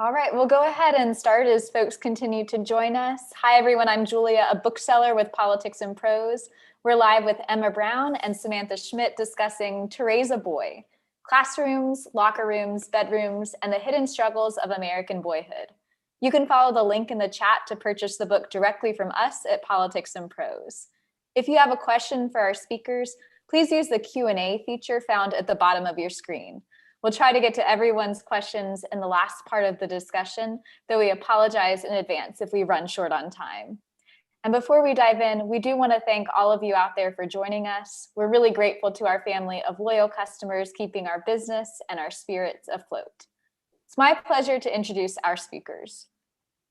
All right, we'll go ahead and start as folks continue to join us. Hi, everyone. I'm Julia, a bookseller with Politics and Prose. We're live with Emma Brown and Samantha Schmidt discussing To Raise a Boy, Classrooms, Locker Rooms, Bedrooms, and the Hidden Struggles of American Boyhood. You can follow the link in the chat to purchase the book directly from us at Politics and Prose. If you have a question for our speakers, please use the Q&A feature found at the bottom of your screen. We'll try to get to everyone's questions in the last part of the discussion, though we apologize in advance if we run short on time. And before we dive in, we do want to thank all of you out there for joining us. We're really grateful to our family of loyal customers keeping our business and our spirits afloat. It's my pleasure to introduce our speakers.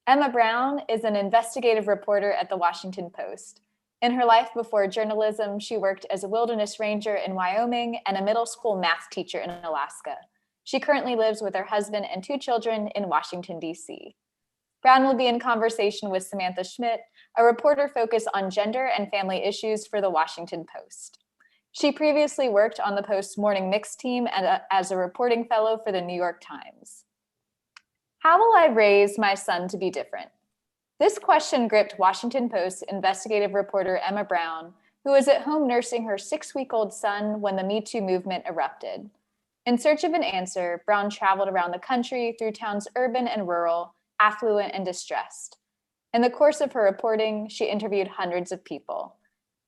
Emma Brown is an investigative reporter at the Washington Post. In her life before journalism, she worked as a wilderness ranger in Wyoming and a middle school math teacher in Alaska. She currently lives with her husband and 2 children in Washington, D.C. Brown will be in conversation with Samantha Schmidt, a reporter focused on gender and family issues for the Washington Post. She previously worked on the Post's Morning Mix team and as a reporting fellow for the New York Times. How will I raise my son to be different? This question gripped Washington Post investigative reporter Emma Brown, who was at home nursing her 6-week-old son when the Me Too movement erupted. In search of an answer, Brown traveled around the country through towns urban and rural, affluent and distressed. In the course of her reporting, she interviewed hundreds of people: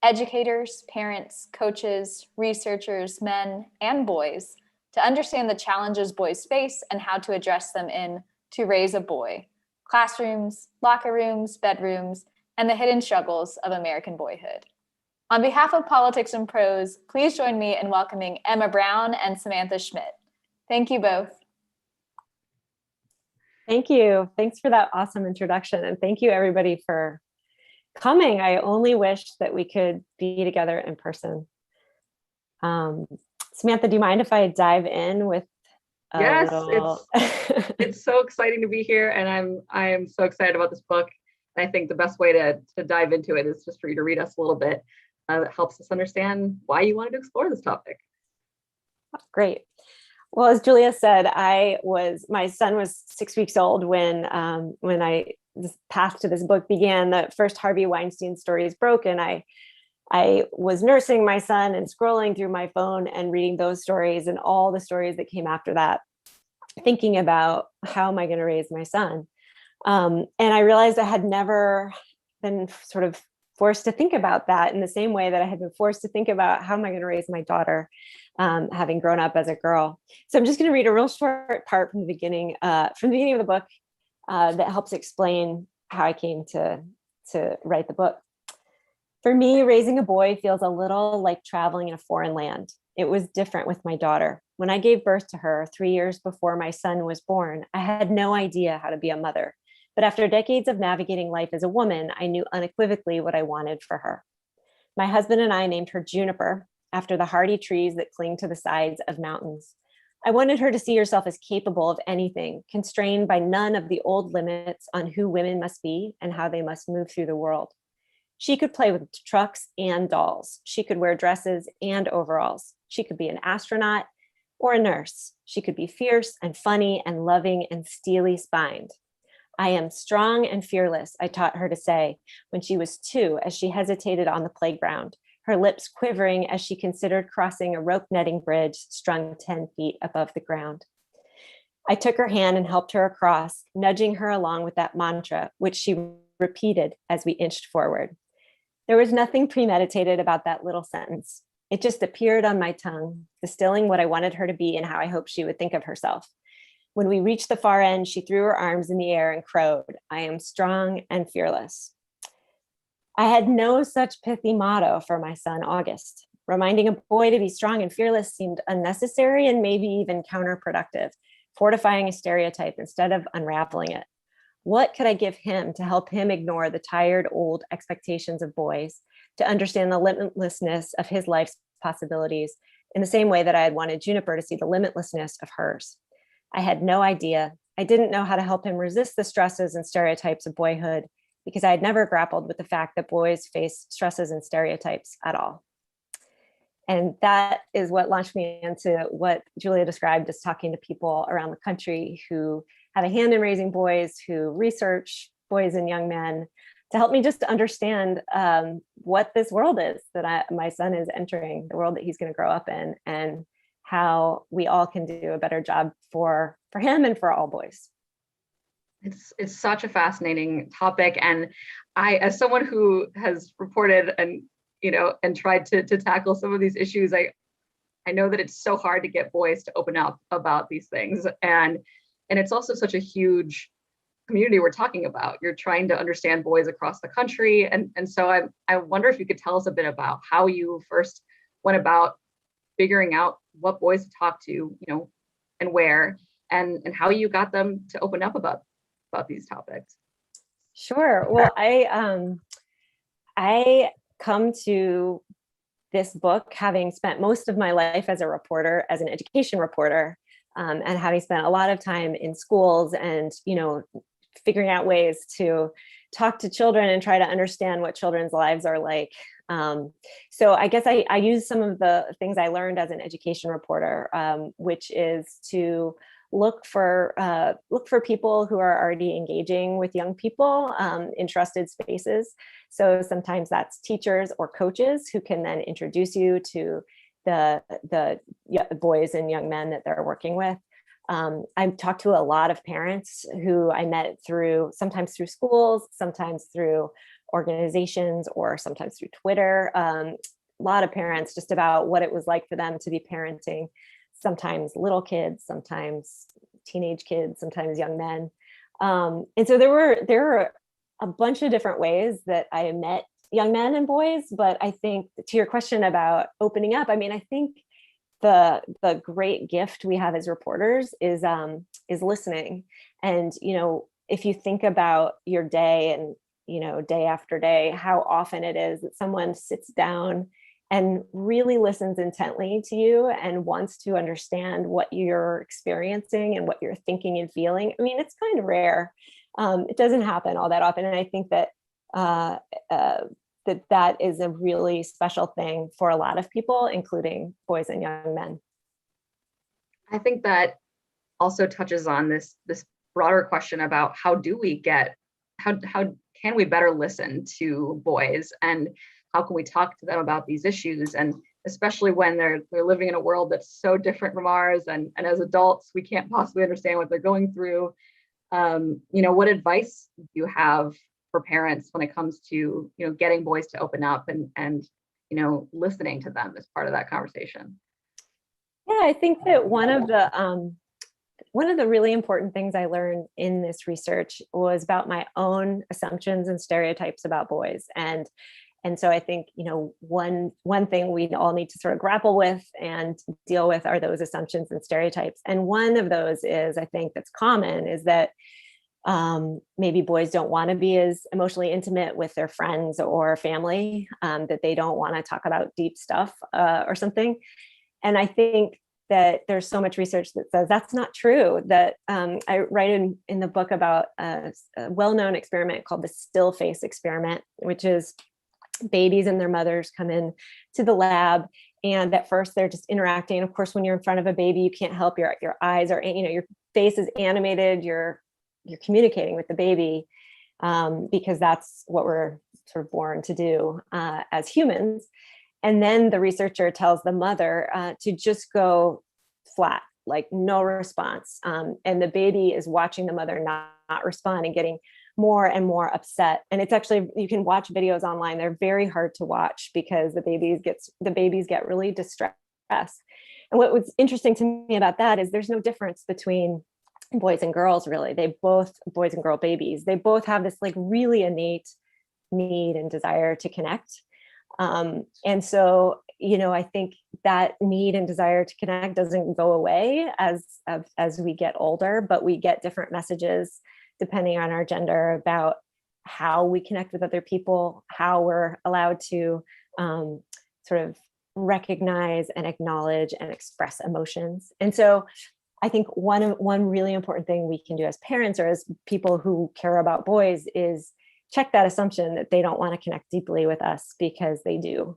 educators, parents, coaches, researchers, men, and boys, to understand the challenges boys face and how to address them in To Raise a Boy, Classrooms, Locker Rooms, Bedrooms, and the Hidden Struggles of American Boyhood. On behalf of Politics and Prose, please join me in welcoming Emma Brown and Samantha Schmidt. Thank you both. Thank you. Thanks for that awesome introduction. And thank you everybody for coming. I only wish that we could be together in person. Samantha, do you mind if I dive in with Yes, little... it's so exciting to be here, and I'm so excited about this book. And I think the best way to dive into it is just for you to read us a little bit. That helps us understand why you wanted to explore this topic. Great. Well, as Julia said, my son was 6 weeks old when this path to this book began. The first Harvey Weinstein stories broke, and I was nursing my son and scrolling through my phone and reading those stories and all the stories that came after that, thinking about how am I going to raise my son? And I realized I had never been sort of forced to think about that in the same way that I had been forced to think about how am I going to raise my daughter, having grown up as a girl. So I'm just going to read a real short part from the beginning of the book that helps explain how I came to write the book. For me, raising a boy feels a little like traveling in a foreign land. It was different with my daughter. When I gave birth to her 3 years before my son was born, I had no idea how to be a mother. But after decades of navigating life as a woman, I knew unequivocally what I wanted for her. My husband and I named her Juniper, after the hardy trees that cling to the sides of mountains. I wanted her to see herself as capable of anything, constrained by none of the old limits on who women must be and how they must move through the world. She could play with trucks and dolls. She could wear dresses and overalls. She could be an astronaut or a nurse. She could be fierce and funny and loving and steely spined. I am strong and fearless, I taught her to say when she was 2, as she hesitated on the playground, her lips quivering as she considered crossing a rope netting bridge strung 10 feet above the ground. I took her hand and helped her across, nudging her along with that mantra, which she repeated as we inched forward. There was nothing premeditated about that little sentence. It just appeared on my tongue, distilling what I wanted her to be and how I hoped she would think of herself. When we reached the far end, she threw her arms in the air and crowed, "I am strong and fearless." I had no such pithy motto for my son, August. Reminding a boy to be strong and fearless seemed unnecessary and maybe even counterproductive, fortifying a stereotype instead of unraveling it. What could I give him to help him ignore the tired old expectations of boys, to understand the limitlessness of his life's possibilities in the same way that I had wanted Juniper to see the limitlessness of hers? I had no idea. I didn't know how to help him resist the stresses and stereotypes of boyhood because I had never grappled with the fact that boys face stresses and stereotypes at all. And that is what launched me into what Julia described as talking to people around the country who have a hand in raising boys, who research boys and young men, to help me just understand what this world is that my son is entering, the world that he's going to grow up in, and how we all can do a better job for him and for all boys. It's such a fascinating topic, and I, as someone who has reported and and tried to tackle some of these issues, I know that it's so hard to get boys to open up about these things, and it's also such a huge community we're talking about. You're trying to understand boys across the country, and so I wonder if you could tell us a bit about how you first went about figuring out what boys to talk to, and where, and how you got them to open up about these topics. Sure. Well, I come to this book having spent most of my life as a reporter, as an education reporter, and having spent a lot of time in schools and, figuring out ways to talk to children and try to understand what children's lives are like. So I guess I use some of the things I learned as an education reporter, which is to look for people who are already engaging with young people in trusted spaces. So sometimes that's teachers or coaches who can then introduce you to the boys and young men that they're working with. I've talked to a lot of parents who I met sometimes through schools, sometimes through organizations, or sometimes through Twitter. A lot of parents, just about what it was like for them to be parenting, sometimes little kids, sometimes teenage kids, sometimes young men. And so there were a bunch of different ways that I met young men and boys. But I think, to your question about opening up, I think the great gift we have as reporters is listening. And if you think about your day and day after day, how often it is that someone sits down and really listens intently to you and wants to understand what you're experiencing and what you're thinking and feeling. It's kind of rare. It doesn't happen all that often. And I think that that is a really special thing for a lot of people, including boys and young men. I think that also touches on this broader question about how can we better listen to boys, and how can we talk to them about these issues, and especially when they're living in a world that's so different from ours, and as adults we can't possibly understand what they're going through. What advice do you have for parents when it comes to getting boys to open up and listening to them as part of that conversation? Yeah, I think that one of the really important things I learned in this research was about my own assumptions and stereotypes about boys. And so I think, one thing we all need to sort of grapple with and deal with are those assumptions and stereotypes. And one of those is, I think that's common, is that maybe boys don't want to be as emotionally intimate with their friends or family, that they don't want to talk about deep stuff or something. And I think that there's so much research that says that's not true. That I write in the book about a well-known experiment called the still face experiment, which is babies and their mothers come in to the lab, and at first they're just interacting. Of course, when you're in front of a baby, you can't help your eyes are, your face is animated. You're communicating with the baby because that's what we're sort of born to do as humans. And then the researcher tells the mother to just go flat, like no response. And the baby is watching the mother not respond and getting more and more upset. And it's actually, you can watch videos online. They're very hard to watch because the babies get really distressed. And what was interesting to me about that is there's no difference between boys and girls, really. Boys and girl babies, they both have this like really innate need and desire to connect. And so, I think that need and desire to connect doesn't go away as we get older, but we get different messages depending on our gender about how we connect with other people, how we're allowed to sort of recognize and acknowledge and express emotions. And so I think one really important thing we can do as parents or as people who care about boys is check that assumption that they don't want to connect deeply with us, because they do.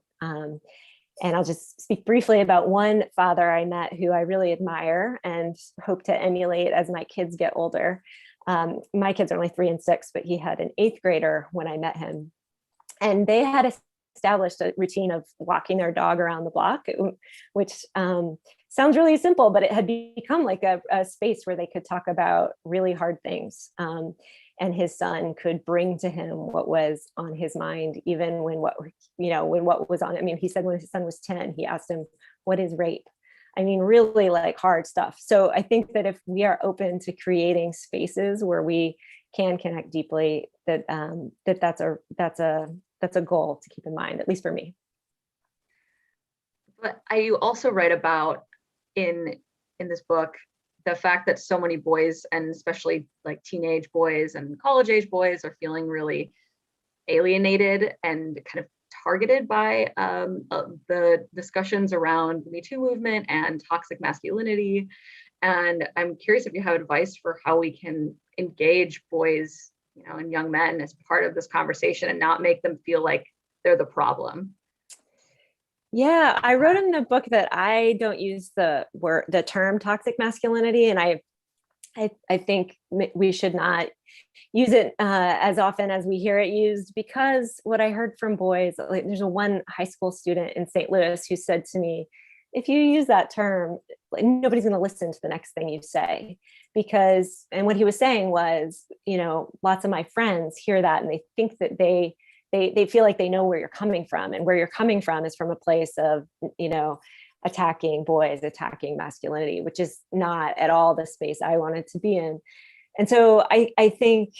And I'll just speak briefly about one father I met who I really admire and hope to emulate as my kids get older. My kids are only 3 and 6, but he had an 8th grader when I met him. And they had established a routine of walking their dog around the block, which sounds really simple, but it had become like a space where they could talk about really hard things. And his son could bring to him what was on his mind, even when what was on. I mean, he said when his son was 10, he asked him, "What is rape?" I mean, really like hard stuff. So I think that if we are open to creating spaces where we can connect deeply, that's a goal to keep in mind, at least for me. But you also write about in this book the fact that so many boys, and especially like teenage boys and college age boys, are feeling really alienated and kind of targeted by the discussions around the Me Too movement and toxic masculinity. And I'm curious if you have advice for how we can engage boys, and young men as part of this conversation and not make them feel like they're the problem. Yeah, I wrote in the book that I don't use the term toxic masculinity, and I think we should not use it as often as we hear it used, because what I heard from boys, like there's one high school student in St. Louis who said to me, "If you use that term, like, nobody's going to listen to the next thing you say." And what he was saying was, lots of my friends hear that and they think that they feel like they know where you're coming from, and where you're coming from is from a place of, attacking boys, attacking masculinity, which is not at all the space I wanted to be in. And so I think,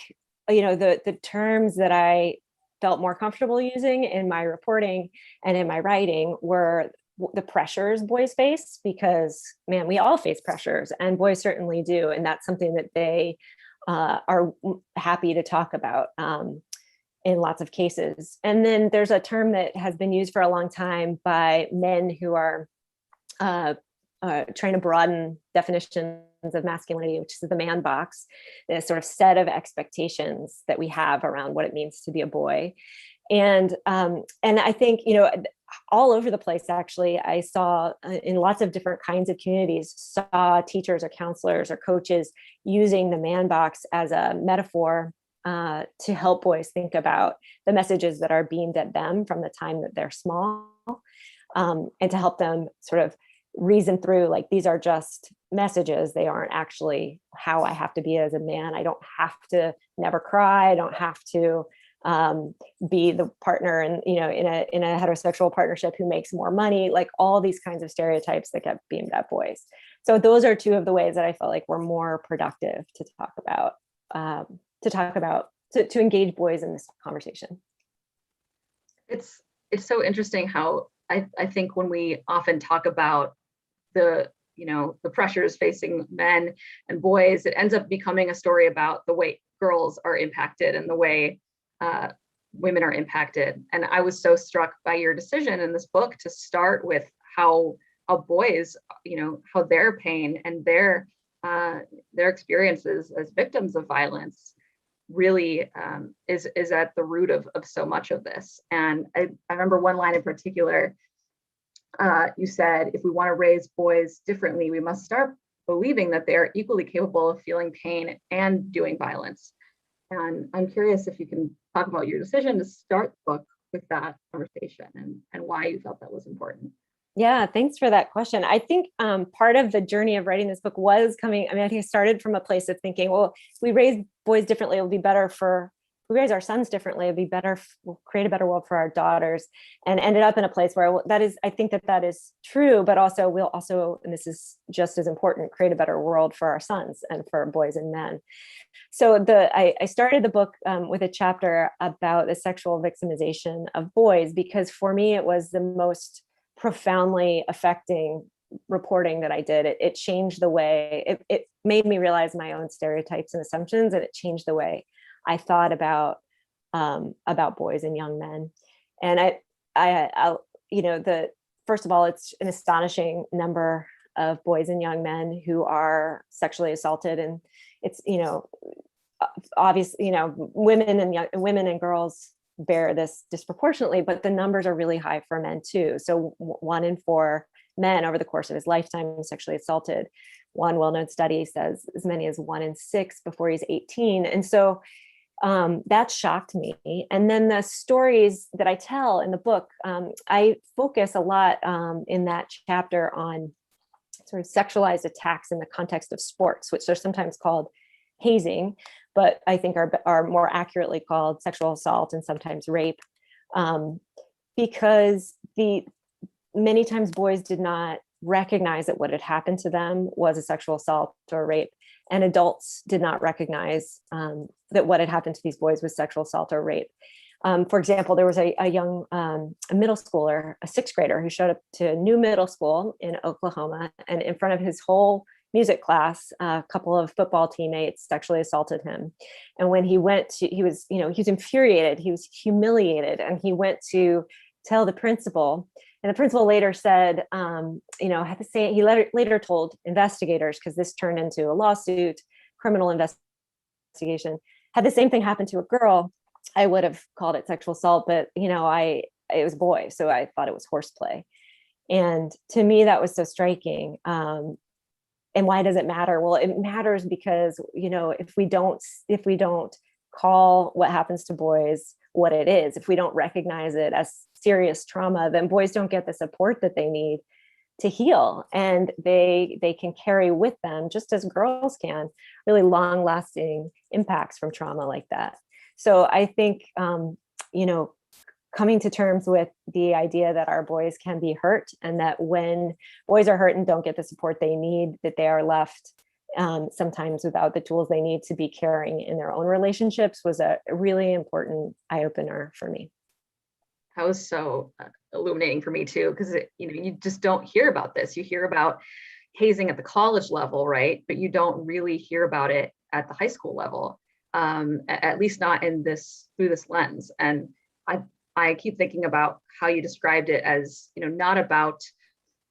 the terms that I felt more comfortable using in my reporting and in my writing were the pressures boys face, because, man, we all face pressures, and boys certainly do. And that's something that they are happy to talk about. In lots of cases. And then there's a term that has been used for a long time by men who are trying to broaden definitions of masculinity, which is the man box, this sort of set of expectations that we have around what it means to be a boy. And I think, all over the place, actually, I saw in lots of different kinds of communities, saw teachers or counselors or coaches using the man box as a metaphor to help boys think about the messages that are beamed at them from the time that they're small, and to help them sort of reason through, like, these are just messages. They aren't actually how I have to be as a man. I don't have to never cry. I don't have to be the partner in a heterosexual partnership who makes more money, like all these kinds of stereotypes that get beamed at boys. So those are two of the ways that I felt like were more productive to talk about. To engage boys in this conversation. It's so interesting how I think when we often talk about the pressures facing men and boys, it ends up becoming a story about the way girls are impacted and the way women are impacted. And I was so struck by your decision in this book to start with how boys, how their pain and their experiences as victims of violence really is at the root of so much of this. And I remember one line in particular, you said, if we want to raise boys differently, we must start believing that they are equally capable of feeling pain and doing violence. And I'm curious if you can talk about your decision to start the book with that conversation and why you felt that was important. Yeah, thanks for that question. I think part of the journey of writing this book was I think I started from a place of thinking, well, if we raise boys differently, it'll be better if we raise our sons differently, it'll be better, we'll create a better world for our daughters, and ended up in a place where I think that is true, but also we'll also, and this is just as important, create a better world for our sons and for boys and men. So I started the book with a chapter about the sexual victimization of boys, because for me, it was the most profoundly affecting reporting that I did. It changed the way, it made me realize my own stereotypes and assumptions, and it changed the way I thought about boys and young men. And first of all, it's an astonishing number of boys and young men who are sexually assaulted, and it's obvious, women and girls bear this disproportionately, but the numbers are really high for men too. So 1 in 4 men over the course of his lifetime is sexually assaulted. One well-known study says as many as 1 in 6 before he's 18. And so that shocked me. And then the stories that I tell in the book, I focus a lot in that chapter on sort of sexualized attacks in the context of sports, which are sometimes called hazing, but I think are more accurately called sexual assault and sometimes rape, because many times boys did not recognize that what had happened to them was a sexual assault or rape, and adults did not recognize that what had happened to these boys was sexual assault or rape. For example, there was a young a middle schooler, a 6th grader, who showed up to a new middle school in Oklahoma, and in front of his whole music class, a couple of football teammates sexually assaulted him. And when he went to, he was infuriated, he was humiliated, and he went to tell the principal. And the principal later said, had to say, he later told investigators, because this turned into a lawsuit, criminal investigation, had the same thing happen to a girl, I would have called it sexual assault, but it was a boy, so I thought it was horseplay. And to me, that was so striking. And why does it matter? Well, it matters because, if we don't call what happens to boys what it is, if we don't recognize it as serious trauma, then boys don't get the support that they need to heal. And they can carry with them, just as girls can, really long lasting impacts from trauma like that. So I think, coming to terms with the idea that our boys can be hurt, and that when boys are hurt and don't get the support they need, that they are left sometimes without the tools they need to be caring in their own relationships, was a really important eye-opener for me. That was so illuminating for me too, because you just don't hear about this. You hear about hazing at the college level, right? But you don't really hear about it at the high school level, at least not through this lens. And I keep thinking about how you described it as, not about,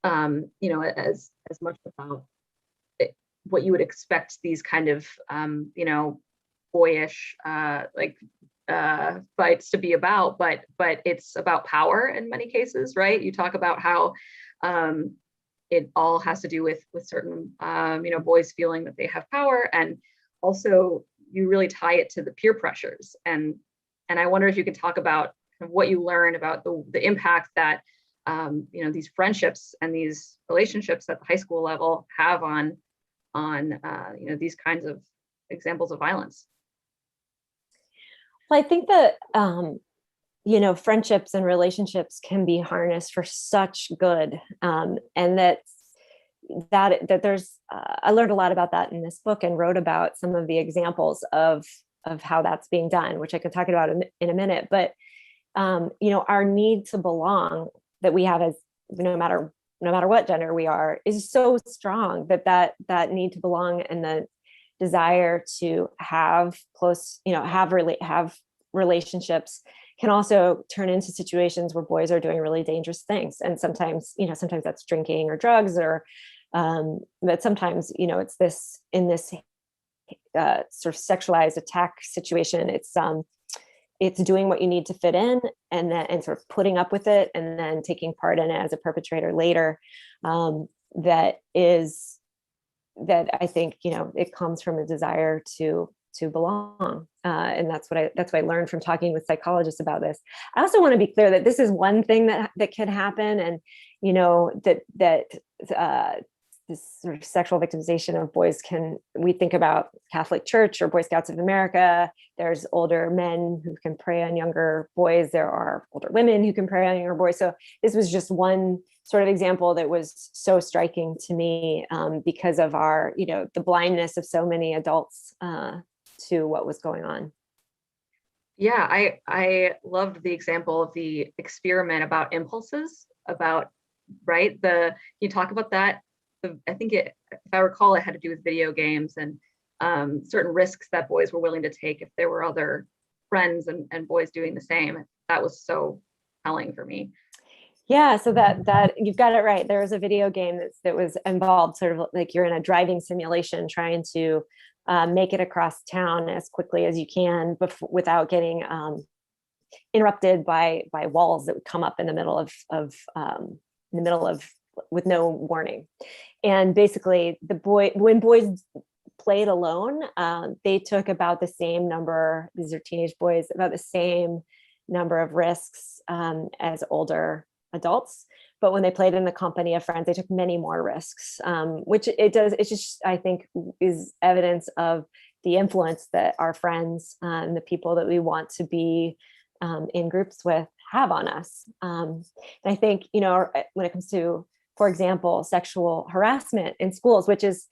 as much about what you would expect these kind of, boyish, fights to be about, but it's about power in many cases, right? You talk about how it all has to do with certain, boys feeling that they have power, and also you really tie it to the peer pressures. And I wonder if you could talk about what you learn about the impact that these friendships and these relationships at the high school level have on these kinds of examples of violence. Well, I think that friendships and relationships can be harnessed for such good, and that there's I learned a lot about that in this book, and wrote about some of the examples of how that's being done, which I could talk about in a minute. But our need to belong that we have as no matter what gender we are is so strong, that need to belong and the desire to have close, have relationships can also turn into situations where boys are doing really dangerous things. And sometimes that's drinking or drugs, or but sometimes, it's this sort of sexualized attack situation. It's doing what you need to fit in, and sort of putting up with it, and then taking part in it as a perpetrator later. That I think, it comes from a desire to belong. And that's what I learned from talking with psychologists about this. I also want to be clear that this is one thing that can happen. And, this sort of sexual victimization of boys we think about Catholic Church or Boy Scouts of America. There's older men who can prey on younger boys. There are older women who can prey on younger boys. So this was just one sort of example that was so striking to me, because of our, the blindness of so many adults to what was going on. Yeah, I loved the example of the experiment about impulses, right? You talk about that. I think if I recall, it had to do with video games and certain risks that boys were willing to take if there were other friends and boys doing the same. That was so telling for me. Yeah, so that you've got it right. There was a video game that was involved, sort of like you're in a driving simulation trying to make it across town as quickly as you can without getting interrupted by walls that would come up in the middle of with no warning. And basically when boys played alone, they took about the same number, these are teenage boys, about the same number of risks as older adults. But when they played in the company of friends, they took many more risks, which it's just, I think, is evidence of the influence that our friends and the people that we want to be in groups with have on us. And I think, when it comes to, for example, sexual harassment in schools, which is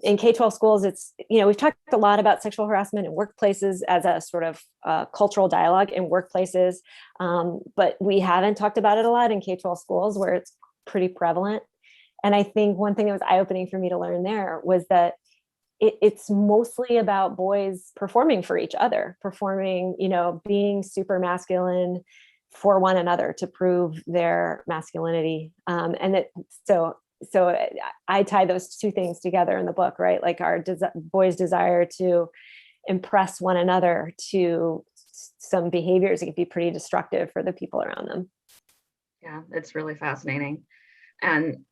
in K-12 schools, it's, we've talked a lot about sexual harassment in workplaces as a sort of cultural dialogue in workplaces, but we haven't talked about it a lot in K-12 schools where it's pretty prevalent. And I think one thing that was eye-opening for me to learn there was that it's mostly about boys performing for each other, being super masculine for one another to prove their masculinity. So I tie those two things together in the book, right? Like our boys' desire to impress one another to some behaviors that can be pretty destructive for the people around them. Yeah, it's really fascinating. And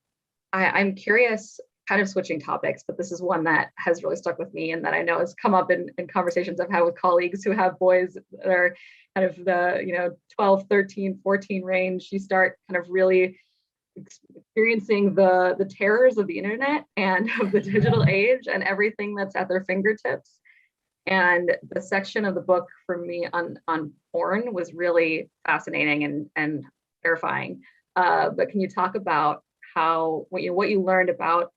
I'm curious, kind of switching topics, but this is one that has really stuck with me and that I know has come up in conversations I've had with colleagues who have boys that are kind of the 12, 13, 14 range. You start kind of really experiencing the terrors of the internet and of the digital age and everything that's at their fingertips. And the section of the book for me on porn was really fascinating and terrifying. But can you talk about what you learned about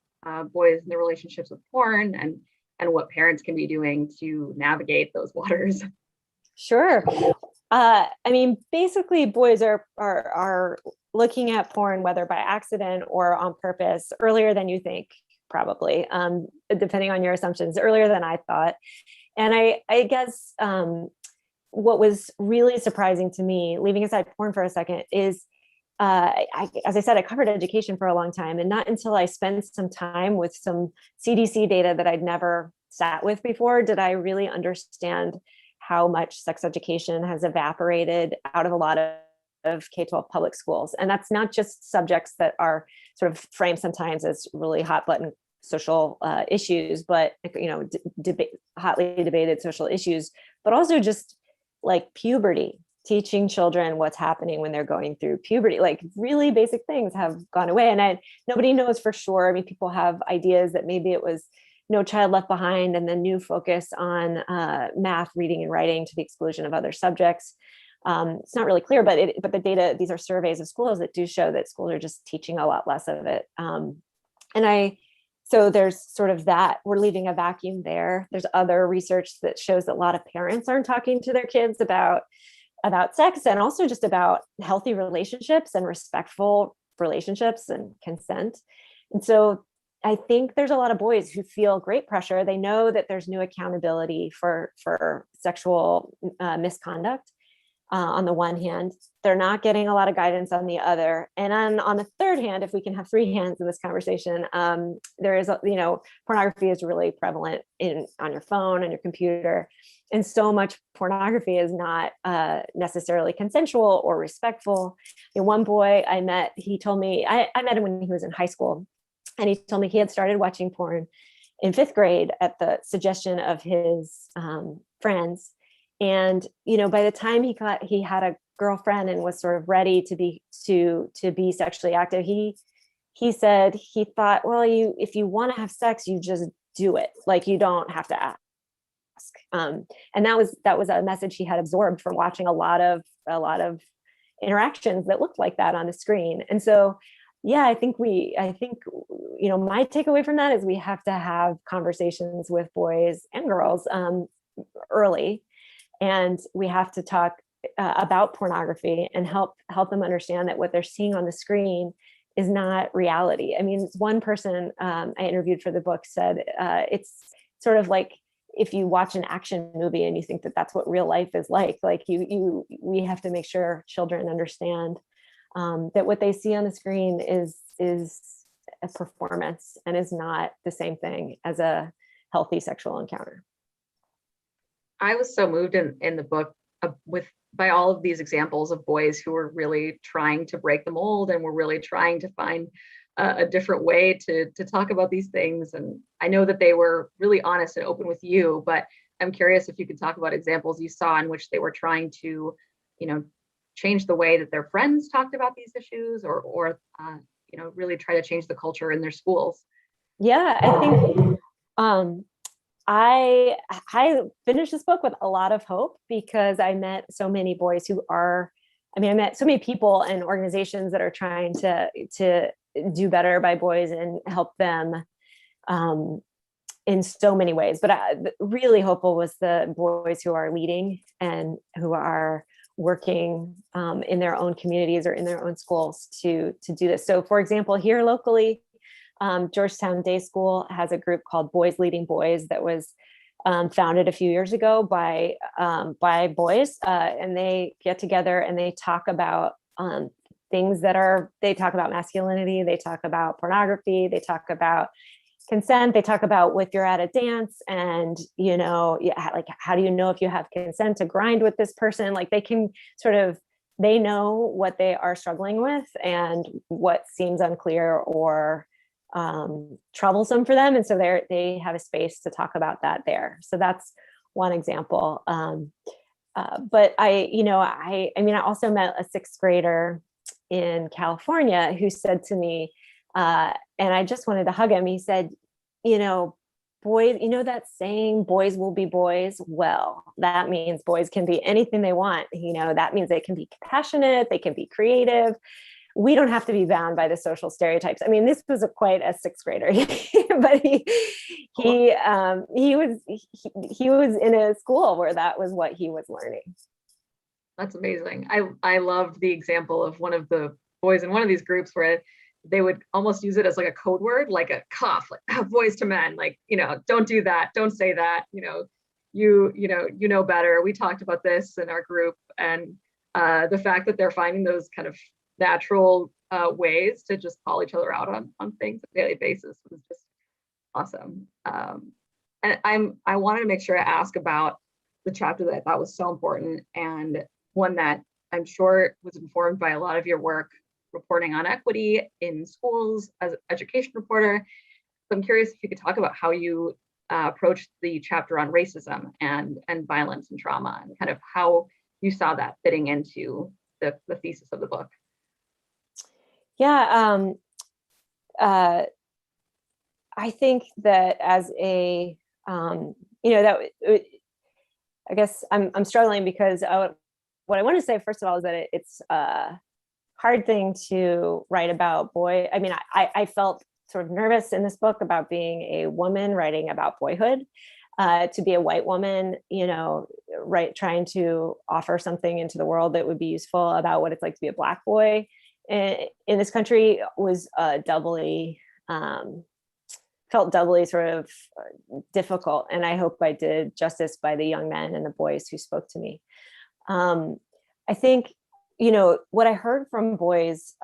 boys and their relationships with porn and what parents can be doing to navigate those waters? Sure. Basically boys are looking at porn, whether by accident or on purpose, earlier than you think, probably, depending on your assumptions, earlier than I thought. And I guess what was really surprising to me, leaving aside porn for a second, is as I said, I covered education for a long time, and not until I spent some time with some CDC data that I'd never sat with before did I really understand how much sex education has evaporated out of a lot of K-12 public schools. And that's not just subjects that are sort of framed sometimes as really hot button social issues, but hotly debated social issues, but also just like puberty, teaching children what's happening when they're going through puberty, like really basic things have gone away. And nobody knows for sure. People have ideas that maybe it was No Child Left Behind and the new focus on math, reading, and writing to the exclusion of other subjects. It's not really clear, but the data, these are surveys of schools that do show that schools are just teaching a lot less of it. So there's sort of that, we're leaving a vacuum there. There's other research that shows that a lot of parents aren't talking to their kids about sex, and also just about healthy relationships and respectful relationships and consent. And so I think there's a lot of boys who feel great pressure. They know that there's new accountability for sexual misconduct. On the one hand, they're not getting a lot of guidance on the other. And on the third hand, if we can have three hands in this conversation, there is, pornography is really prevalent on your phone and your computer. And so much pornography is not necessarily consensual or respectful. One boy I met, he told me, I met him when he was in high school, and he told me he had started watching porn in 5th grade at the suggestion of his friends. And, by the time he had a girlfriend and was sort of ready to be sexually active, he said he thought, well, if you want to have sex, you just do it. Like, you don't have to ask. And that was a message he had absorbed from watching a lot of interactions that looked like that on the screen. And so, yeah, I think my takeaway from that is we have to have conversations with boys and girls early. And we have to talk about pornography and help them understand that what they're seeing on the screen is not reality. One person I interviewed for the book said it's sort of like if you watch an action movie and you think that that's what real life is like we have to make sure children understand that what they see on the screen is a performance and is not the same thing as a healthy sexual encounter. I was so moved in the book by all of these examples of boys who were really trying to break the mold and were really trying to find a different way to talk about these things. And I know that they were really honest and open with you, but I'm curious if you could talk about examples you saw in which they were trying to, change the way that their friends talked about these issues, or really try to change the culture in their schools. Yeah, I think I finished this book with a lot of hope because I met so many boys I met so many people and organizations that are trying to do better by boys and help them in so many ways. But really hopeful was the boys who are leading and who are working in their own communities or in their own schools to do this. So for example, here locally, Georgetown Day School has a group called Boys Leading Boys that was founded a few years ago by boys, and they get together and they talk about things they talk about masculinity, they talk about pornography, they talk about consent, they talk about if you're at a dance and like how do you know if you have consent to grind with this person. Like they know what they are struggling with and what seems unclear or troublesome for them, and so they have a space to talk about that there. So that's one example. But I also met a sixth grader in California who said to me, and I just wanted to hug him. He said, boys, that saying, boys will be boys. Well, that means boys can be anything they want. That means they can be compassionate, they can be creative. We don't have to be bound by the social stereotypes. I mean, this was quite a sixth grader, but he was in a school where that was what he was learning. That's amazing. I loved the example of one of the boys in one of these groups where they would almost use it as like a code word, like a cuff, like boys to men, like, don't do that, don't say that, you know better. We talked about this in our group, and the fact that they're finding those kind of natural ways to just call each other out on things on a daily basis was just awesome. And I wanted to make sure to ask about the chapter that I thought was so important, and one that I'm sure was informed by a lot of your work reporting on equity in schools as an education reporter. So I'm curious if you could talk about how you approached the chapter on racism and violence and trauma, and kind of how you saw that fitting into the thesis of the book. Yeah, I think that as a, I guess I'm struggling because what I want to say, first of all, is that it's a hard thing to write about I mean, I felt sort of nervous in this book about being a woman writing about boyhood, to be a white woman, trying to offer something into the world that would be useful about what it's like to be a Black boy in this country was felt doubly sort of difficult. And I hope I did justice by the young men and the boys who spoke to me. I think, what I heard from boys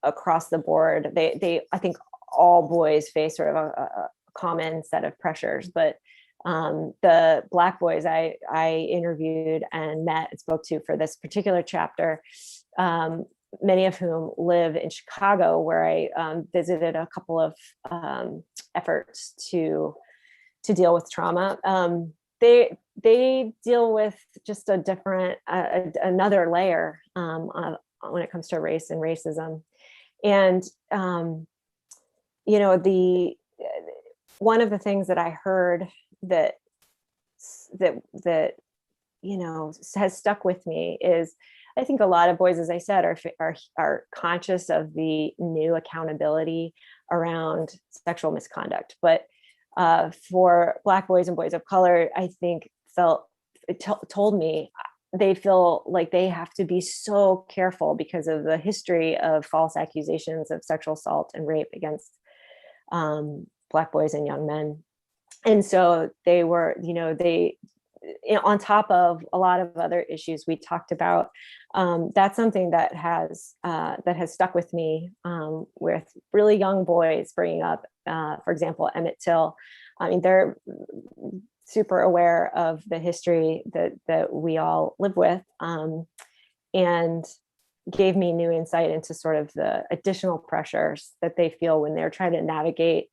across the board, I think all boys face sort of a common set of pressures, but the Black boys I interviewed and met and spoke to for this particular chapter, many of whom live in Chicago, where I visited a couple of efforts to deal with trauma. They deal with just a different, another layer when it comes to race and racism. And, one of the things that I heard that has stuck with me is, I think a lot of boys, as I said, are conscious of the new accountability around sexual misconduct. But for Black boys and boys of color, I think told me they feel like they have to be so careful because of the history of false accusations of sexual assault and rape against Black boys and young men. And so they were, on top of a lot of other issues we talked about, that's something that has stuck with me, with really young boys bringing up, for example, Emmett Till. I mean, super aware of the history that we all live with, and gave me new insight into sort of the additional pressures that they feel when they're trying to navigate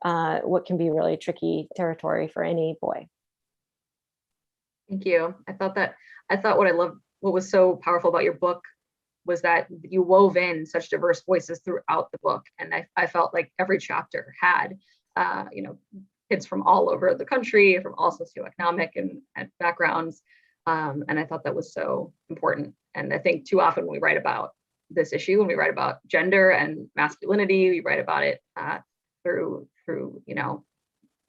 what can be really tricky territory for any boy. Thank you. I thought what was so powerful about your book was that you wove in such diverse voices throughout the book. And I felt like every chapter had, kids from all over the country, from all socioeconomic and backgrounds. And I thought that was so important. And I think too often when we write about this issue, when we write about gender and masculinity, we write about it through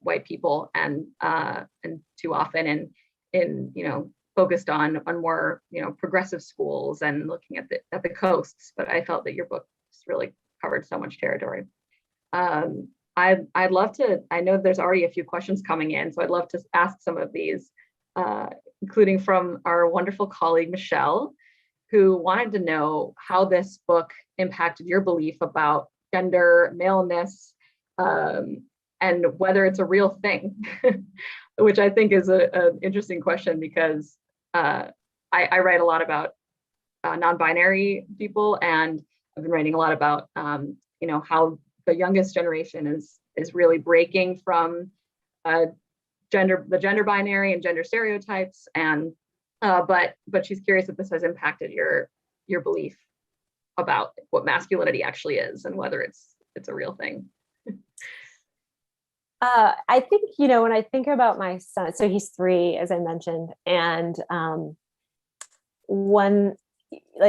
white people, and too often in focused on more progressive schools and looking at the coasts. But I felt that your book just really covered so much territory. I'd love to, I know there's already a few questions coming in, so I'd love to ask some of these, including from our wonderful colleague, Michelle, who wanted to know how this book impacted your belief about gender, maleness, and whether it's a real thing, which I think is an interesting question, because I write a lot about non-binary people, and I've been writing a lot about how the youngest generation is really breaking from the gender binary and gender stereotypes, and but she's curious if this has impacted your belief about what masculinity actually is and whether it's a real thing. I think, when I think about my son, so he's 3, as I mentioned, and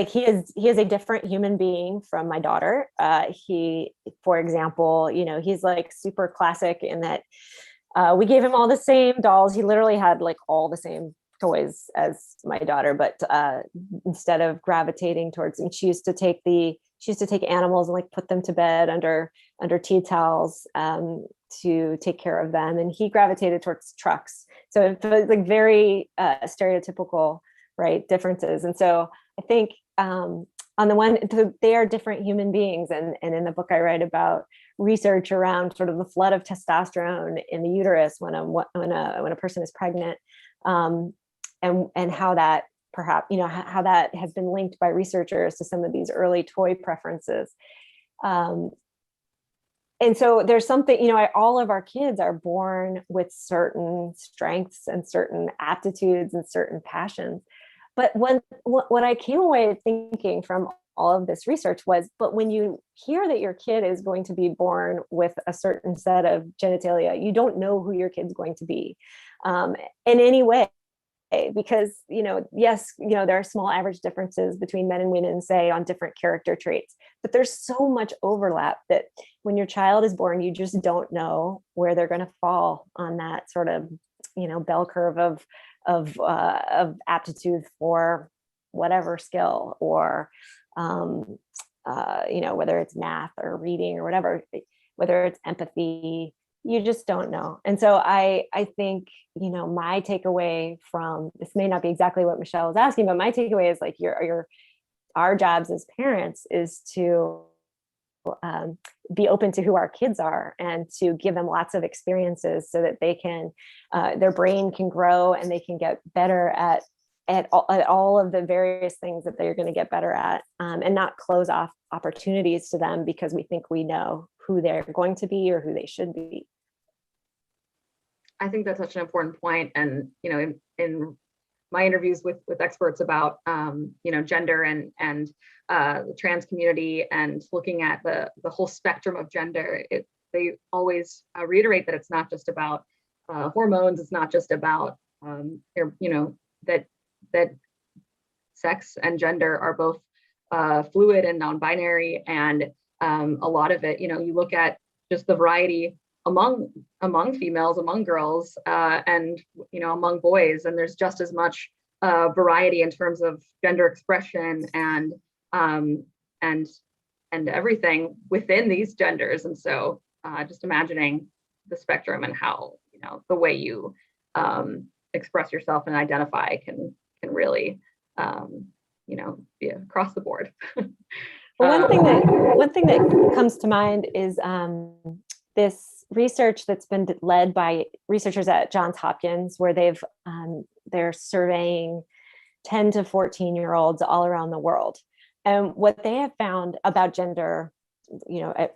he is a different human being from my daughter. He, for example, he's like super classic in that we gave him all the same dolls. He literally had like all the same toys as my daughter, but instead of gravitating towards them, she used to take animals and like put them to bed under tea towels to take care of them, and he gravitated towards trucks. So it was like very stereotypical, right, differences. And so I think on the one, they are different human beings, and in the book I write about research around sort of the flood of testosterone in the uterus when a person is pregnant, and how that perhaps how that has been linked by researchers to some of these early toy preferences. And so there's something, all of our kids are born with certain strengths and certain aptitudes and certain passions. But what I came away thinking from all of this research was, but when you hear that your kid is going to be born with a certain set of genitalia, you don't know who your kid's going to be in any way. Because, yes, there are small average differences between men and women, say, on different character traits, but there's so much overlap that when your child is born, you just don't know where they're going to fall on that sort of, bell curve of aptitude for whatever skill, or, whether it's math or reading or whatever, whether it's empathy. You just don't know. And so I think, my takeaway from this may not be exactly what Michelle was asking, but my takeaway is like our jobs as parents is to be open to who our kids are and to give them lots of experiences so that they can, their brain can grow and they can get better at all of the various things that they're going to get better at, and not close off opportunities to them because we think we know who they're going to be or who they should be. I think that's such an important point. And, in my interviews with experts about, gender and the trans community and looking at the whole spectrum of gender, they always reiterate that it's not just about hormones. It's not just about, that sex and gender are both fluid and non-binary. And a lot of it, you look at just the variety among females, among girls, and among boys, and there's just as much variety in terms of gender expression and everything within these genders. And so just imagining the spectrum and how the way you express yourself and identify can really be across the board. Well, one thing that comes to mind is this research that's been led by researchers at Johns Hopkins, where they're surveying 10 to 14-year-olds all around the world. And what they have found about gender,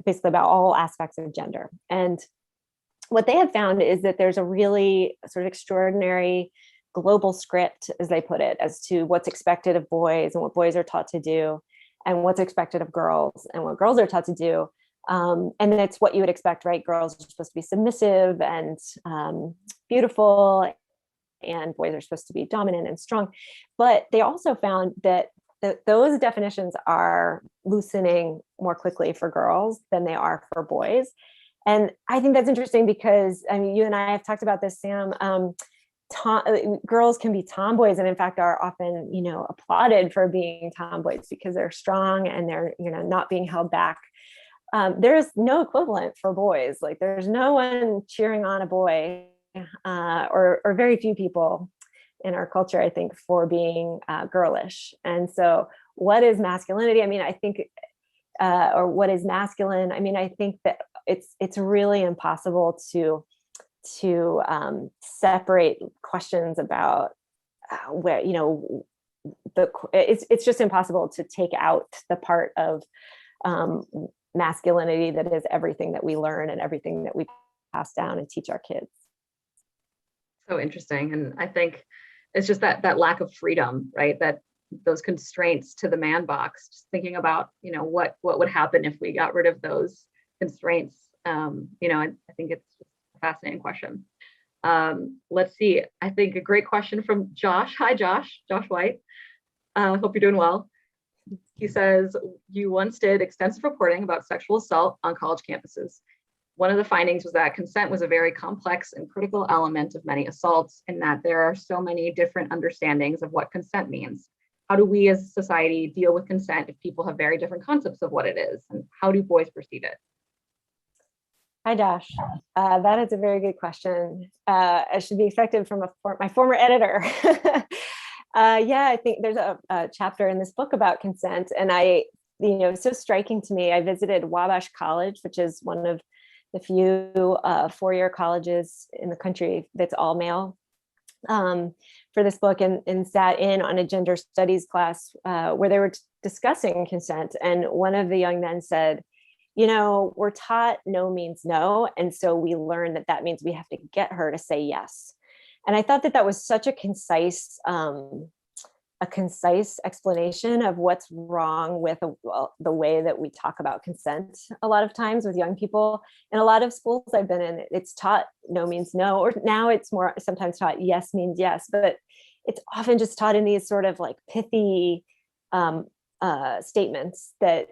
basically about all aspects of gender. And what they have found is that there's a really sort of extraordinary global script, as they put it, as to what's expected of boys and what boys are taught to do, and what's expected of girls and what girls are taught to do. And it's what you would expect, right? Girls are supposed to be submissive and beautiful, and boys are supposed to be dominant and strong. But they also found that those definitions are loosening more quickly for girls than they are for boys. And I think that's interesting because, I mean, you and I have talked about this, Sam. Girls can be tomboys, and in fact are often, applauded for being tomboys because they're strong and they're, not being held back. There's no equivalent for boys. Like, there's no one cheering on a boy, or very few people in our culture, I think, for being girlish. And so what is masculinity? I mean, I think, or what is masculine? I mean, I think that it's really impossible to separate questions about where, it's just impossible to take out the part of masculinity that is everything that we learn and everything that we pass down and teach our kids. So interesting. And I think it's just that lack of freedom, right? That those constraints to the man box, just thinking about, what would happen if we got rid of those constraints. I think it's just a fascinating question. Let's see. I think a great question from Josh. Hi, Josh White. Hope you're doing well. He says, you once did extensive reporting about sexual assault on college campuses. One of the findings was that consent was a very complex and critical element of many assaults, and that there are so many different understandings of what consent means. How do we as a society deal with consent if people have very different concepts of what it is? And how do boys perceive it? Hi, Josh. That is a very good question. It should be expected from my former editor. I think there's a chapter in this book about consent, and it's so striking to me. I visited Wabash College, which is one of the few four-year colleges in the country that's all male, for this book, and sat in on a gender studies class where they were discussing consent. And one of the young men said, we're taught no means no. And so we learn that means we have to get her to say yes. And I thought that was such a concise explanation of what's wrong with the way that we talk about consent a lot of times with young people. In a lot of schools I've been in, it's taught no means no, or now it's more sometimes taught yes means yes, but it's often just taught in these sort of like pithy statements that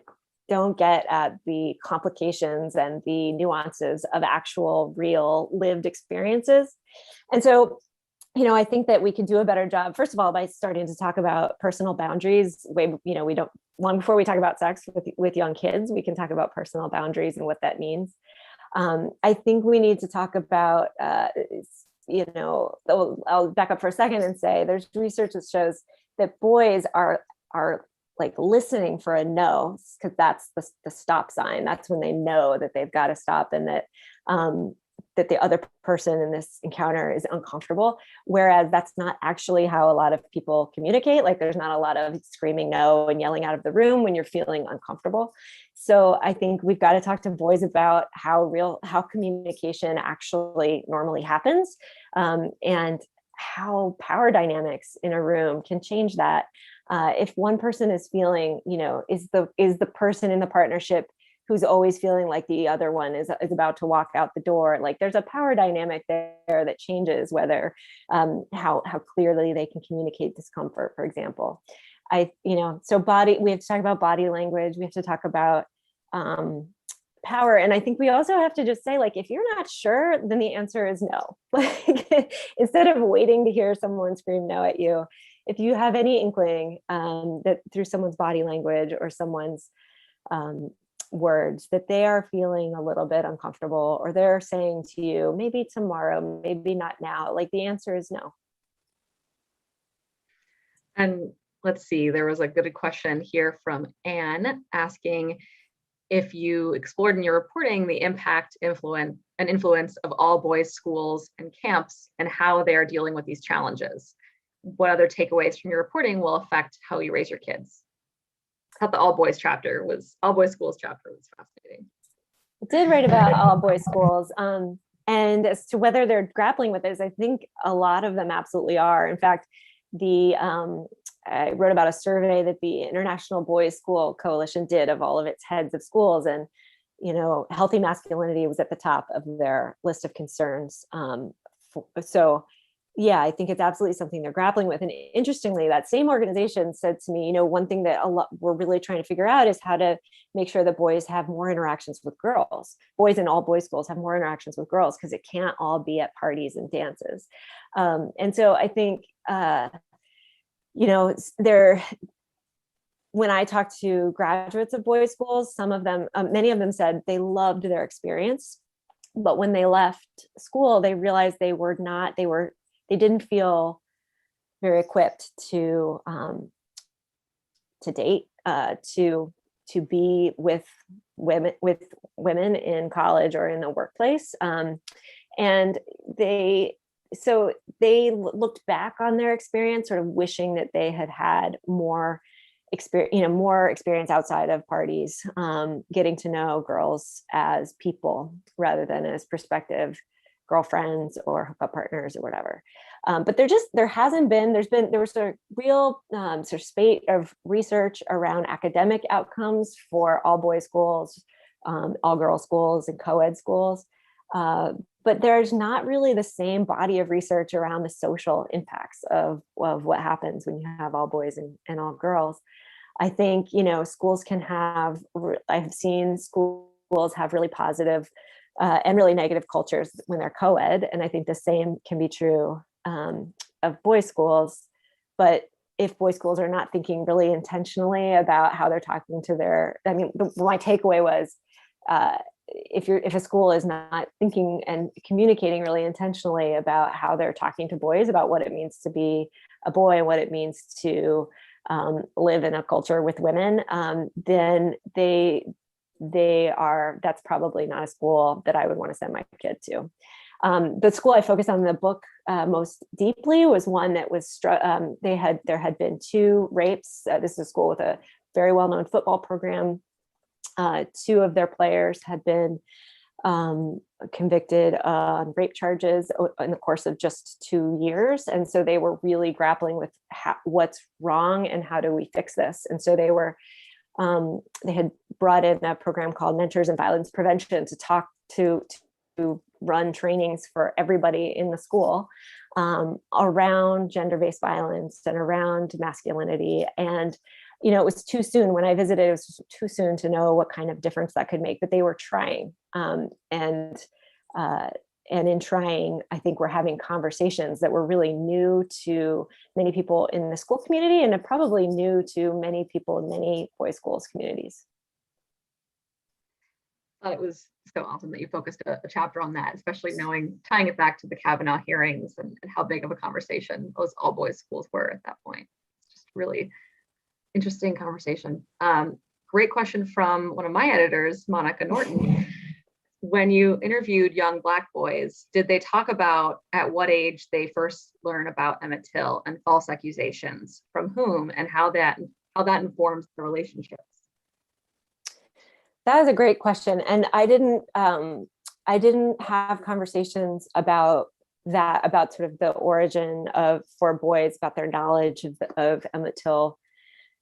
don't get at the complications and the nuances of actual long lived experiences. And so, I think that we can do a better job, first of all, by starting to talk about personal boundaries. Before we talk about sex with young kids, we can talk about personal boundaries and what that means. I think we need to talk about, I'll back up for a second and say there's research that shows that boys are like listening for a no, because that's the stop sign. That's when they know that they've got to stop, and that the other person in this encounter is uncomfortable. Whereas that's not actually how a lot of people communicate. Like, there's not a lot of screaming no and yelling out of the room when you're feeling uncomfortable. So I think we've got to talk to boys about how communication actually normally happens, and how power dynamics in a room can change that. If one person is feeling, is the person in the partnership who's always feeling like the other one is about to walk out the door, like there's a power dynamic there that changes whether how clearly they can communicate discomfort, for example. So we have to talk about body language. We have to talk about power. And I think we also have to just say, like, if you're not sure, then the answer is no. Like, instead of waiting to hear someone scream no at you, if you have any inkling that through someone's body language or someone's words that they are feeling a little bit uncomfortable, or they're saying to you, maybe tomorrow, maybe not now, like, the answer is no. And let's see, there was a good question here from Anne asking, if you explored in your reporting the impact, influence of all boys schools and camps and how they are dealing with these challenges. What other takeaways from your reporting will affect how you raise your kids? I thought the all boys schools chapter was fascinating. I did write about all boys schools. And as to whether they're grappling with this, I think a lot of them absolutely are. In fact, I wrote about a survey that the International Boys School Coalition did of all of its heads of schools, and healthy masculinity was at the top of their list of concerns. So yeah, I think it's absolutely something they're grappling with. And interestingly, that same organization said to me, one thing that we're really trying to figure out is how to make sure that boys have more interactions with girls. Boys in all boys schools have more interactions with girls because it can't all be at parties and dances. And so I think, when I talked to graduates of boys schools, many of them said they loved their experience, but when they left school, they realized they didn't feel very equipped to date, to be with women in college or in the workplace. And they looked back on their experience, sort of wishing that they had more experience outside of parties, getting to know girls as people rather than as prospective girlfriends or hookup partners or whatever. But there was a real sort of spate of research around academic outcomes for all boys schools, all girls schools, and co-ed schools. But there's not really the same body of research around the social impacts of what happens when you have all boys and all girls. I think, schools I've seen schools have really positive and really negative cultures when they're co-ed. And I think the same can be true of boys schools. But if boys schools are not thinking really intentionally about how they're talking to my takeaway was, if a school is not thinking and communicating really intentionally about how they're talking to boys, about what it means to be a boy and what it means to live in a culture with women, then that's probably not a school that I would want to send my kid to. The school I focused on in the book most deeply was one that was there had been 2 rapes. This is a school with a very well-known football program. 2 of their players had been convicted on rape charges in the course of just 2 years. And so they were really grappling with what's wrong and how do we fix this? And so they had brought in a program called Mentors in Violence Prevention to talk to run trainings for everybody in the school around gender-based violence and around masculinity. And it was too soon. When I visited, it was too soon to know what kind of difference that could make, but they were trying. And in trying, I think we're having conversations that were really new to many people in the school community and probably new to many people in many boys' schools communities. I thought it was so awesome that you focused a chapter on that, especially tying it back to the Kavanaugh hearings and how big of a conversation those all boys schools were at that point. It's just really interesting conversation. Great question from one of my editors, Monica Norton. When you interviewed young Black boys, did they talk about at what age they first learn about Emmett Till and false accusations, from whom, and how that informs the relationships? That is a great question, and I didn't have conversations about that, about sort of the origin for boys, about their knowledge of Emmett Till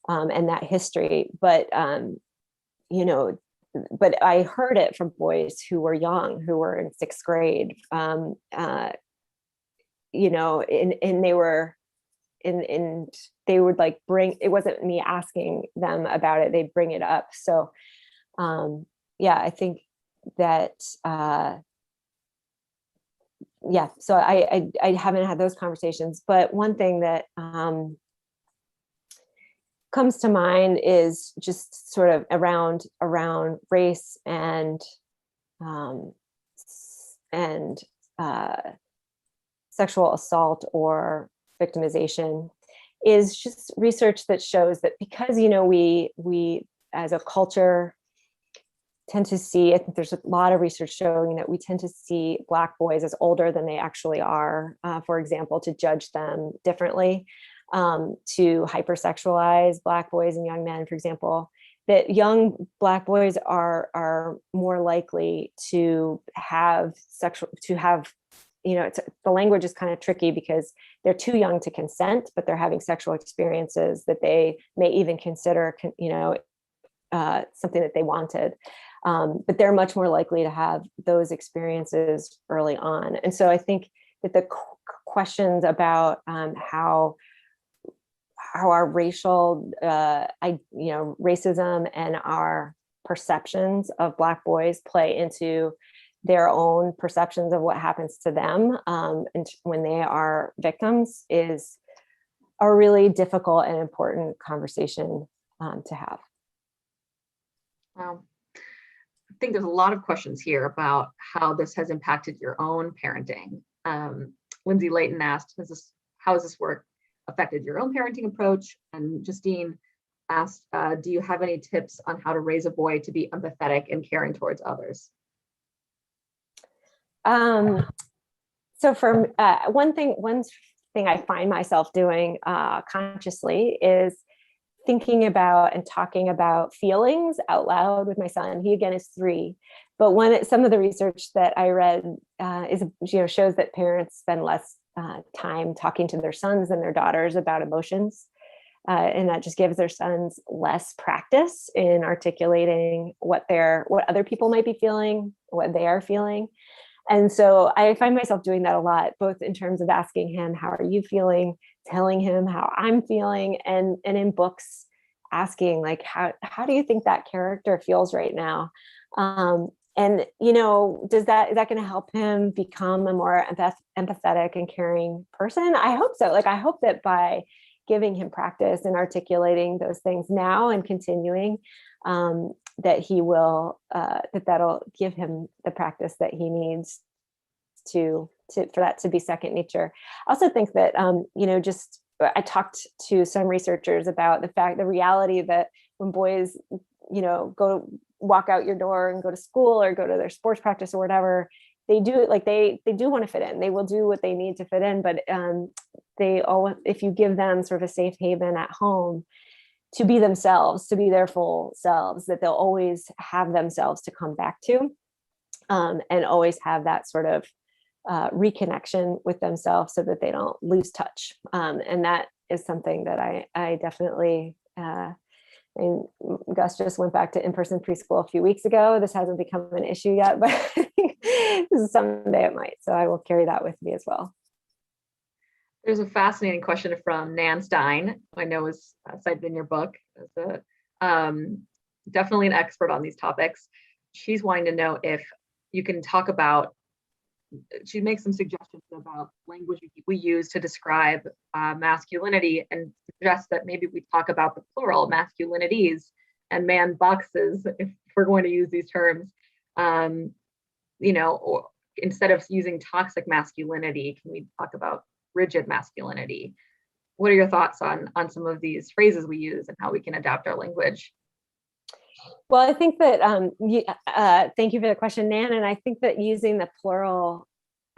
and that history, but but I heard it from boys who were young, who were in 6th grade, and they would like it wasn't me asking them about it, they'd bring it up. So I think that so I haven't had those conversations, but one thing that comes to mind is just sort of around race and sexual assault or victimization, is just research that shows that because we as a culture tend to see, I think there's a lot of research showing that we tend to see Black boys as older than they actually are, for example, to judge them differently, to hypersexualize Black boys and young men, for example, that young Black boys are more likely to have the language is kind of tricky because they're too young to consent, but they're having sexual experiences that they may even consider, something that they wanted. But they're much more likely to have those experiences early on. And so I think that the questions about how our racial, racism and our perceptions of Black boys play into their own perceptions of what happens to them and when they are victims is a really difficult and important conversation to have. Wow. I think there's a lot of questions here about how this has impacted your own parenting. Lindsay Layton asked, how has this work affected your own parenting approach? And Justine asked, do you have any tips on how to raise a boy to be empathetic and caring towards others? So for one thing I find myself doing consciously is thinking about and talking about feelings out loud with my son. He again is 3, but some of the research that I read shows that parents spend less time talking to their sons than their daughters about emotions, and that just gives their sons less practice in articulating what other people might be feeling, what they are feeling. And so I find myself doing that a lot, both in terms of asking him, how are you feeling? Telling him how I'm feeling, and in books asking like, how do you think that character feels right now? And is that going to help him become a more empathetic and caring person? I hope so. Like, I hope that by giving him practice and articulating those things now and continuing, that he will, that'll give him the practice that he needs for that to be second nature. I also think that, I talked to some researchers about the reality that when boys, go walk out your door and go to school or go to their sports practice or whatever, they do it like they do want to fit in. They will do what they need to fit in, but if you give them sort of a safe haven at home to be themselves, to be their full selves, that they'll always have themselves to come back to, and always have that sort of reconnection with themselves so that they don't lose touch. And that is something that I definitely, and Gus just went back to in-person preschool a few weeks ago. This hasn't become an issue yet, but I think this is someday it might. So I will carry that with me as well. There's a fascinating question from Nan Stein, who I know is cited in your book as definitely an expert on these topics. She's wanting to know if you can talk about, she makes some suggestions about language we use to describe masculinity, and suggests that maybe we talk about the plural, masculinities, and man boxes, if we're going to use these terms, or instead of using toxic masculinity, can we talk about rigid masculinity? What are your thoughts on some of these phrases we use and how we can adapt our language? Well, I think that, thank you for the question, Nan. And I think that using the plural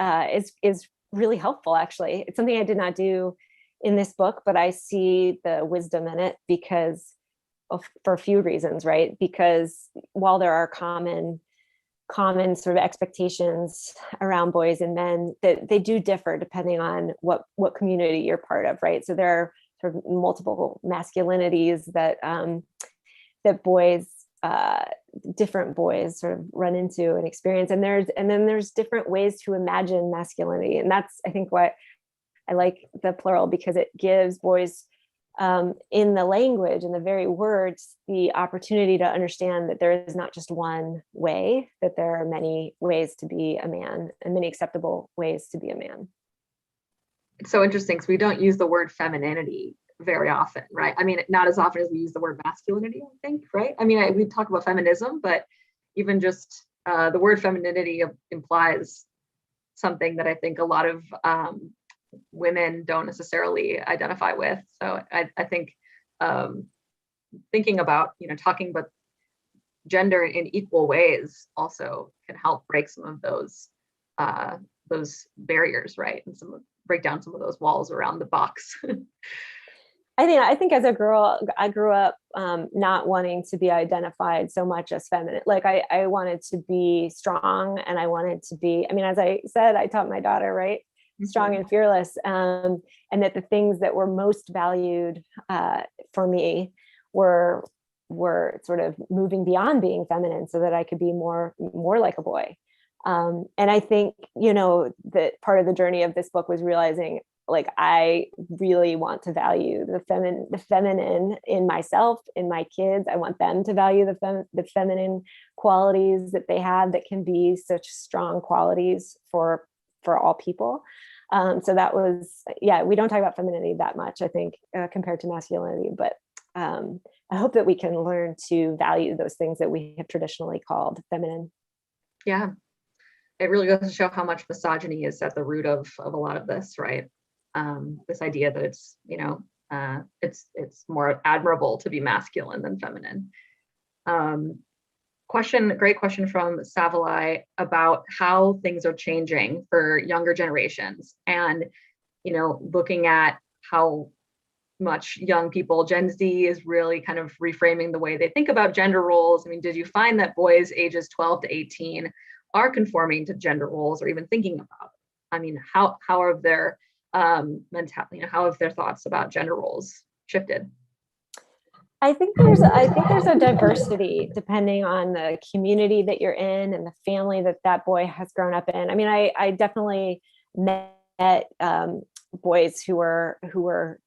is really helpful, actually. It's something I did not do in this book, but I see the wisdom in it for a few reasons, right? Because while there are common sort of expectations around boys and men, that they do differ depending on what community you're part of, right? So there are sort of multiple masculinities that different boys sort of run into and experience, and then there's different ways to imagine masculinity, and that's, I think, why I like the plural, because it gives boys in the language and the very words the opportunity to understand that there is not just one way, that there are many ways to be a man and many acceptable ways to be a man. It's so interesting because we don't use the word femininity very often, right? I mean, not as often as we use the word masculinity, I think, right? I mean, we talk about feminism, but even just the word femininity implies something that I think a lot of women don't necessarily identify with. So I think thinking about, talking about gender in equal ways also can help break some of those barriers, right? And break down some of those walls around the box. I think as a girl, I grew up not wanting to be identified so much as feminine. Like I wanted to be strong, and I wanted to be, I mean, as I said, I taught my daughter, right? Strong and fearless. And that the things that were most valued for me were sort of moving beyond being feminine so that I could be more like a boy. And I think, that part of the journey of this book was realizing, like, I really want to value the feminine in myself, in my kids. I want them to value the feminine qualities that they have that can be such strong qualities for all people. So that was, we don't talk about femininity that much, I think, compared to masculinity, but I hope that we can learn to value those things that we have traditionally called feminine. Yeah, it really goes to show how much misogyny is at the root of a lot of this, right? This idea that it's, it's more admirable to be masculine than feminine. Great question from Savalai about how things are changing for younger generations, and looking at how much young people, Gen Z, is really kind of reframing the way they think about gender roles. I mean, did you find that boys ages 12 to 18 are conforming to gender roles or even thinking about it? I mean, how have their mentality, how have their thoughts about gender roles shifted? I think there's a diversity depending on the community that you're in and the family that boy has grown up in. I mean, I definitely met boys who were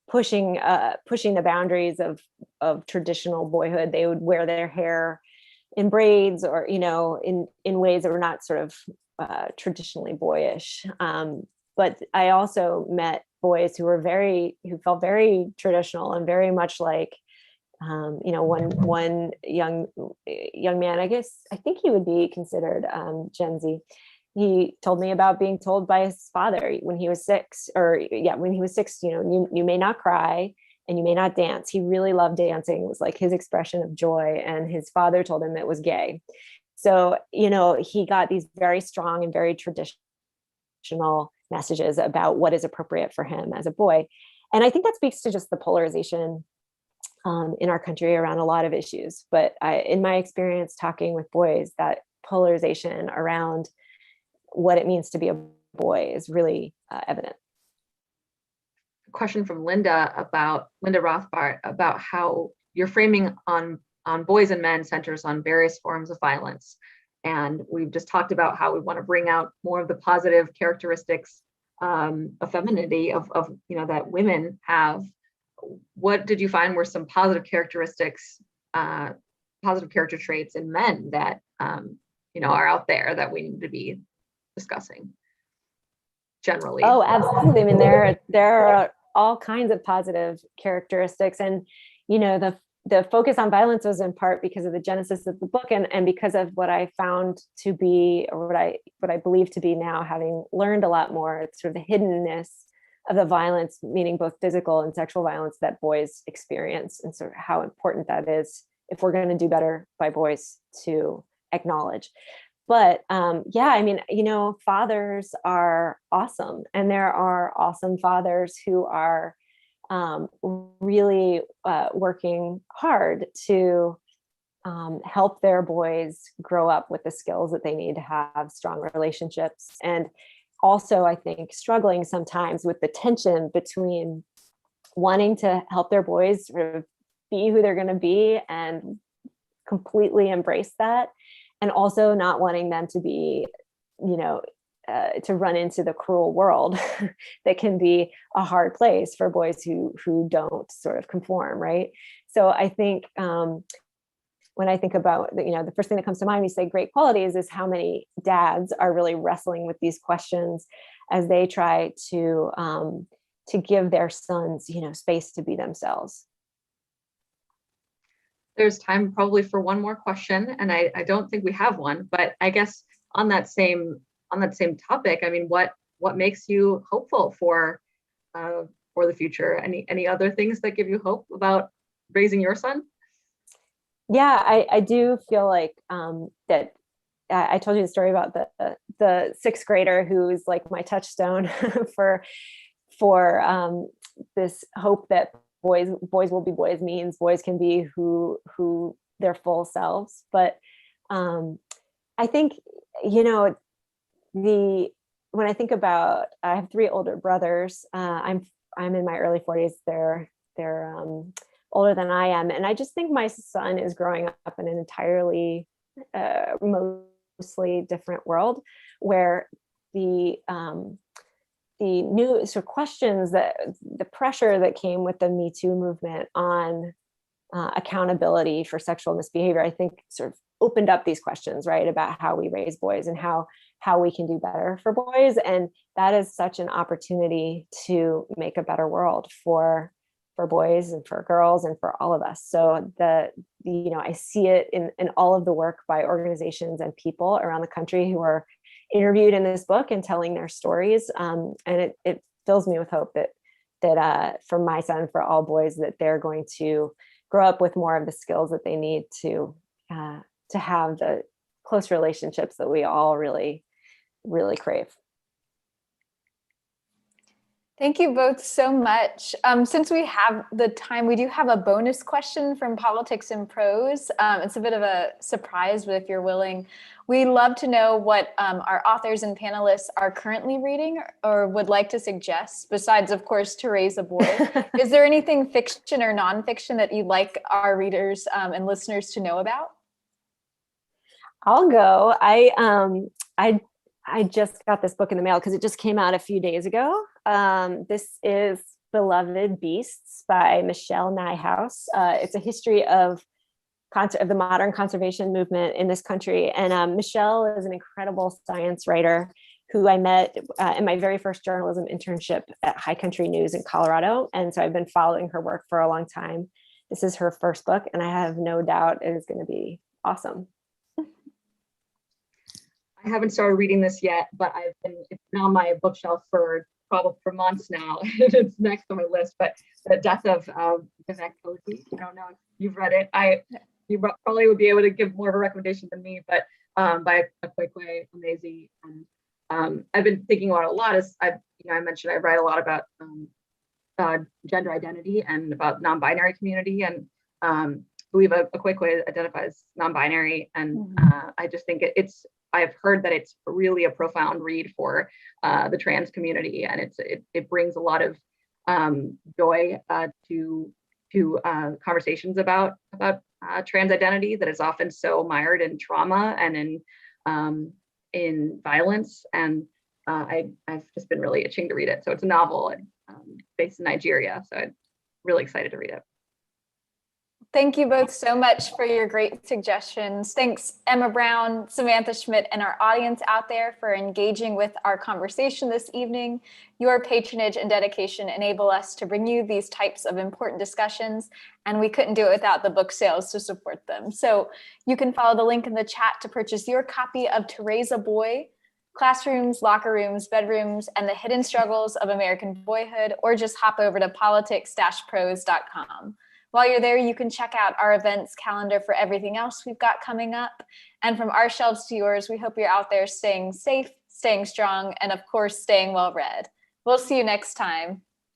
pushing the boundaries of traditional boyhood. They would wear their hair in braids, or in ways that were not sort of traditionally boyish. But I also met boys who felt very traditional and very much like, one young man, I think he would be considered Gen Z. He told me about being told by his father when he was 6, you may not cry and you may not dance. He really loved dancing. It was like his expression of joy, and his father told him it was gay. So, he got these very strong and very traditional messages about what is appropriate for him as a boy. And I think that speaks to just the polarization in our country around a lot of issues. But in my experience talking with boys, that polarization around what it means to be a boy is really evident. A question from Linda Rothbart about how your framing on boys and men centers on various forms of violence. And we've just talked about how we want to bring out more of the positive characteristics of femininity of that women have. What did you find were some positive characteristics, positive character traits in men that are out there that we need to be discussing generally? Oh, absolutely. I mean, there are all kinds of positive characteristics, and the focus on violence was in part because of the genesis of the book, and because of what I found to be, or what I believe to be now, having learned a lot more, it's sort of the hiddenness of the violence, meaning both physical and sexual violence, that boys experience, and sort of how important that is if we're going to do better by boys to acknowledge. But I mean, fathers are awesome, and there are awesome fathers who are really working hard to help their boys grow up with the skills that they need to have strong relationships. And also, I think, struggling sometimes with the tension between wanting to help their boys sort of be who they're going to be and completely embrace that, and also not wanting them to be, to run into the cruel world that can be a hard place for boys who don't sort of conform, right? So I think when I think about, the first thing that comes to mind when you say great qualities is how many dads are really wrestling with these questions as they try to give their sons, space to be themselves. There's time probably for one more question, and I don't think we have one, but I guess on that same topic, I mean, what makes you hopeful for the future? Any other things that give you hope about raising your son? Yeah, I do feel like that I told you the story about the sixth grader who's like my touchstone for this hope that boys will be boys means boys can be who their full selves. But I think, you know, the when I think about, I have three older brothers. I'm in my early 40s. They're older than I am, and I just think my son is growing up in an entirely mostly different world, where the new sort of questions, that the pressure that came with the Me Too movement on accountability for sexual misbehavior, I think sort of opened up these questions, right, about how we raise boys and how we can do better for boys. And that is such an opportunity to make a better world for boys and for girls and for all of us. So I see it in all of the work by organizations and people around the country who are interviewed in this book and telling their stories. And it fills me with hope that for my son, for all boys, that they're going to grow up with more of the skills that they need to have the close relationships that we all really, really crave. Thank you both so much. Since we have the time, we do have a bonus question from Politics in Prose. It's a bit of a surprise, but if you're willing, we love to know what our authors and panelists are currently reading or would like to suggest, besides, of course, To Raise a Boy. Is there anything fiction or nonfiction that you'd like our readers and listeners to know about? I'll go. I just got this book in the mail because it just came out a few days ago. This is Beloved Beasts by Michelle Nijhuis. It's a history of the modern conservation movement in this country. And Michelle is an incredible science writer who I met in my very first journalism internship at High Country News in Colorado. And so I've been following her work for a long time. This is her first book, and I have no doubt it is going to be awesome. I haven't started reading this yet, but it's been on my bookshelf for months now. It's next on my list. But The Death of Vivek Ozi. I don't know if you've read it. You probably would be able to give more of a recommendation than me, but by Akwaeke Emezi. And I've been thinking about it a lot. As I mentioned, I write a lot about gender identity and about non-binary community, and I believe Akwaeke identifies non-binary, and I just think I've heard that it's really a profound read for the trans community, and it brings a lot of joy to conversations about trans identity that is often so mired in trauma and in violence. And I've just been really itching to read it. So it's a novel based in Nigeria. So I'm really excited to read it. Thank you both so much for your great suggestions. Thanks, Emma Brown, Samantha Schmidt, and our audience out there for engaging with our conversation this evening. Your patronage and dedication enable us to bring you these types of important discussions, and we couldn't do it without the book sales to support them. So you can follow the link in the chat to purchase your copy of To Raise a Boy, Classrooms, Locker Rooms, Bedrooms, and the Hidden Struggles of American Boyhood, or just hop over to politics-prose.com. While you're there, you can check out our events calendar for everything else we've got coming up. And from our shelves to yours, we hope you're out there staying safe, staying strong, and of course, staying well read. We'll see you next time.